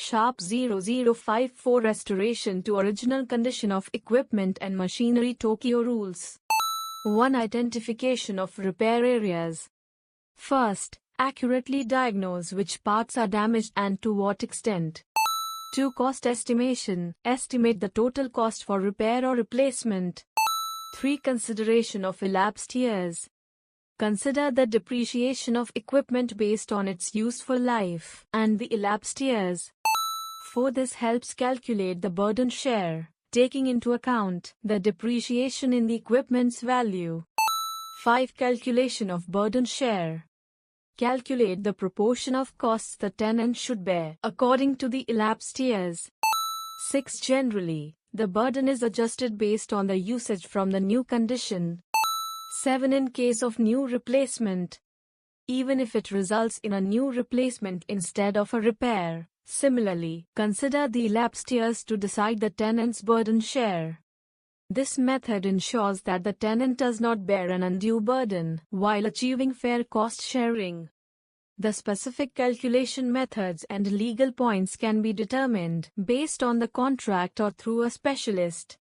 Sharp 0054 Restoration to original condition of equipment and machinery. Tokyo rules. 1. Identification of repair areas. First, accurately diagnose which parts are damaged and to what extent. 2. Cost estimation. Estimate the total cost for repair or replacement. 3. Consideration of elapsed years. Consider the depreciation of equipment based on its useful life and the elapsed years. 4. This helps calculate the burden share, taking into account the depreciation in the equipment's value. 5. Calculation of burden share. Calculate the proportion of costs the tenant should bear according to the elapsed years. 6. Generally, the burden is adjusted based on the usage from the new condition. 7. In case of new replacement, even if it results in a new replacement instead of a repair, similarly, consider the elapsed years to decide the tenant's burden share. This method ensures that the tenant does not bear an undue burden while achieving fair cost sharing. The specific calculation methods and legal points can be determined based on the contract or through a specialist.